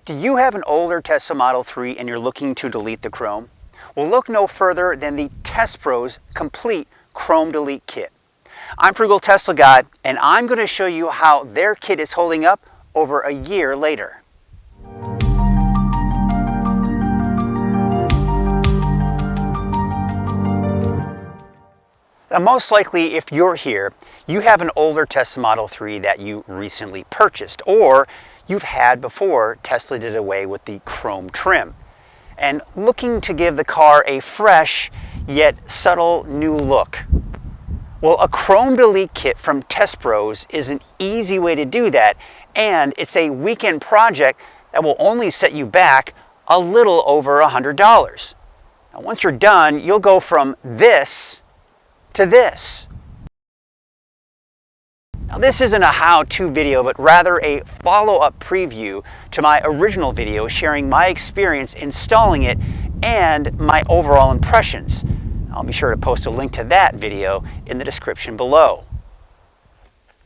Do you have an older Tesla Model 3 and you're looking to delete the Chrome? Well, look no further than the TESBROS Complete Chrome Delete Kit. I'm Frugal Tesla Guy, and I'm going to show you how their kit is holding up over a year later. Now, most likely, if you're here, you have an older Tesla Model 3 that you recently purchased, or you've had before Tesla did away with the chrome trim, and looking to give the car a fresh yet subtle new look. Well, a Chrome Delete kit from TESBROS is an easy way to do that, and it's a weekend project that will only set you back a little over $100. Now, once you're done, you'll go from this to this. Now, this isn't a how-to video, but rather a follow-up preview to my original video sharing my experience installing it and my overall impressions. I'll be sure to post a link to that video in the description below.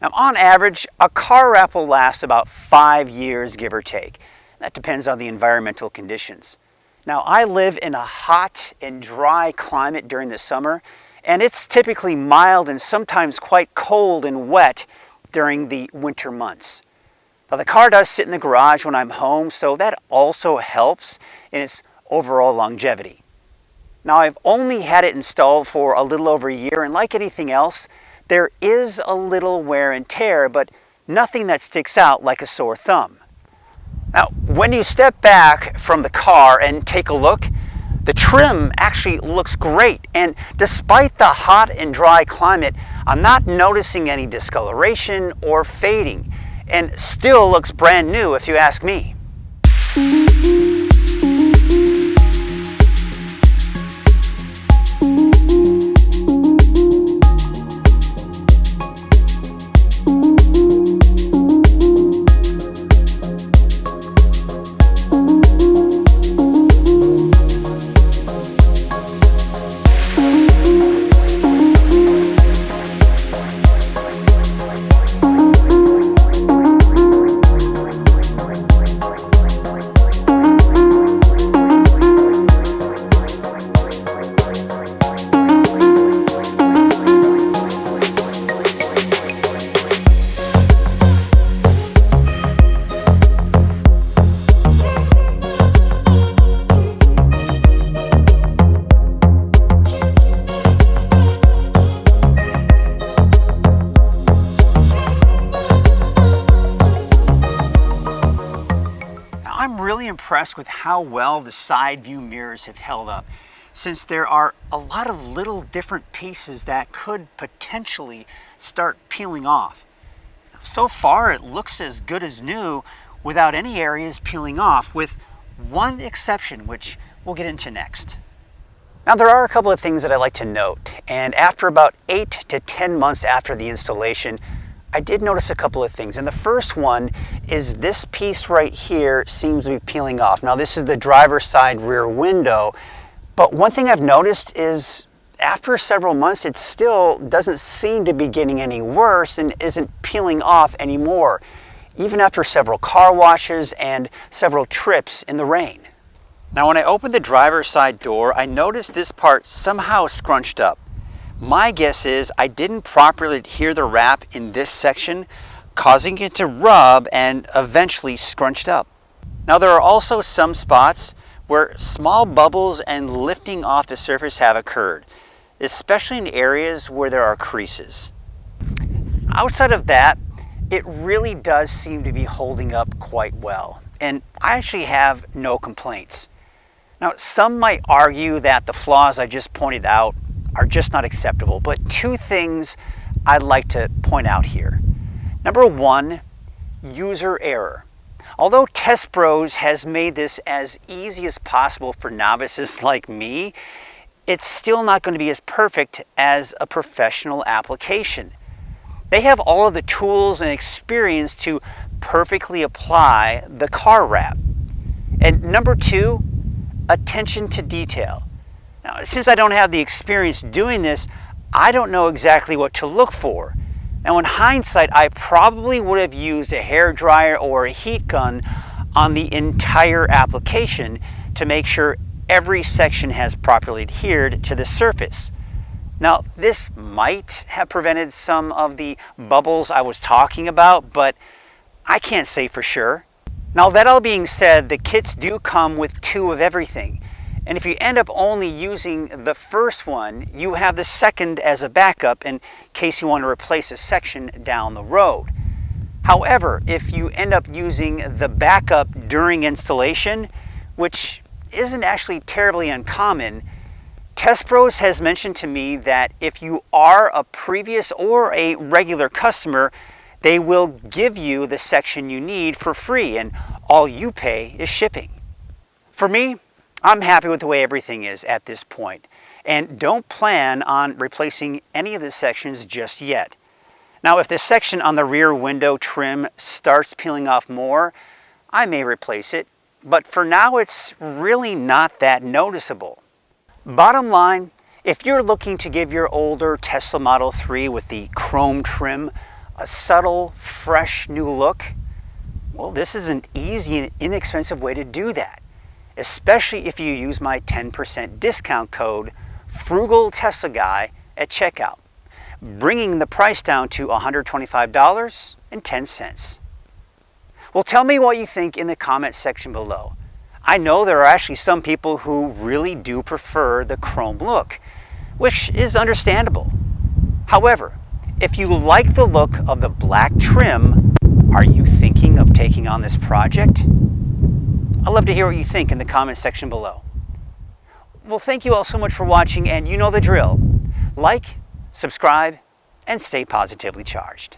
Now, on average, a car wrap will last about 5 years, give or take. That depends on the environmental conditions. Now, I live in a hot and dry climate during the summer, and it's typically mild and sometimes quite cold and wet during the winter months. Now, the car does sit in the garage when I'm home, so that also helps in its overall longevity. Now, I've only had it installed for a little over a year, and like anything else, there is a little wear and tear, but nothing that sticks out like a sore thumb. Now, when you step back from the car and take a look, the trim actually looks great, and despite the hot and dry climate, I'm not noticing any discoloration or fading, and still looks brand new if you ask me. I'm really impressed with how well the side view mirrors have held up, since there are a lot of little different pieces that could potentially start peeling off. So far, it looks as good as new without any areas peeling off, with one exception, which we'll get into next. Now, there are a couple of things that I like to note, and after about 8 to 10 months after the installation, I did notice a couple of things, and the first one is this piece right here seems to be peeling off. Now, this is the driver's side rear window, but one thing I've noticed is after several months, it still doesn't seem to be getting any worse and isn't peeling off anymore, even after several car washes and several trips in the rain. Now, when I opened the driver's side door, I noticed this part somehow scrunched up. My guess is I didn't properly adhere the wrap in this section, causing it to rub and eventually scrunched up. Now, there are also some spots where small bubbles and lifting off the surface have occurred, especially in areas where there are creases. Outside of that, it really does seem to be holding up quite well, and I actually have no complaints. Now, some might argue that the flaws I just pointed out are just not acceptable, but two things I'd like to point out here. Number one, user error. Although TESBROS has made this as easy as possible for novices like me, it's still not going to be as perfect as a professional application. They have all of the tools and experience to perfectly apply the car wrap. And number two, attention to detail. Now, since I don't have the experience doing this, I don't know exactly what to look for. Now, in hindsight, I probably would have used a hairdryer or a heat gun on the entire application to make sure every section has properly adhered to the surface. Now, this might have prevented some of the bubbles I was talking about, but I can't say for sure. Now, that all being said, the kits do come with 2 of everything. And if you end up only using the first one, you have the second as a backup in case you want to replace a section down the road. However, if you end up using the backup during installation, which isn't actually terribly uncommon, TESBROS has mentioned to me that if you are a previous or a regular customer, they will give you the section you need for free, and all you pay is shipping. For me, I'm happy with the way everything is at this point, and don't plan on replacing any of the sections just yet. Now, if the section on the rear window trim starts peeling off more, I may replace it, but for now it's really not that noticeable. Bottom line, if you're looking to give your older Tesla Model 3 with the chrome trim a subtle, fresh new look, well, this is an easy and inexpensive way to do that, especially if you use my 10% discount code FrugalTeslaGuy at checkout, bringing the price down to $125.10. Well, tell me what you think in the comment section below. I know there are actually some people who really do prefer the chrome look, which is understandable. However, if you like the look of the black trim, are you thinking of taking on this project? I'd love to hear what you think in the comment section below. Well, thank you all so much for watching, and you know the drill. Like, subscribe, and stay positively charged.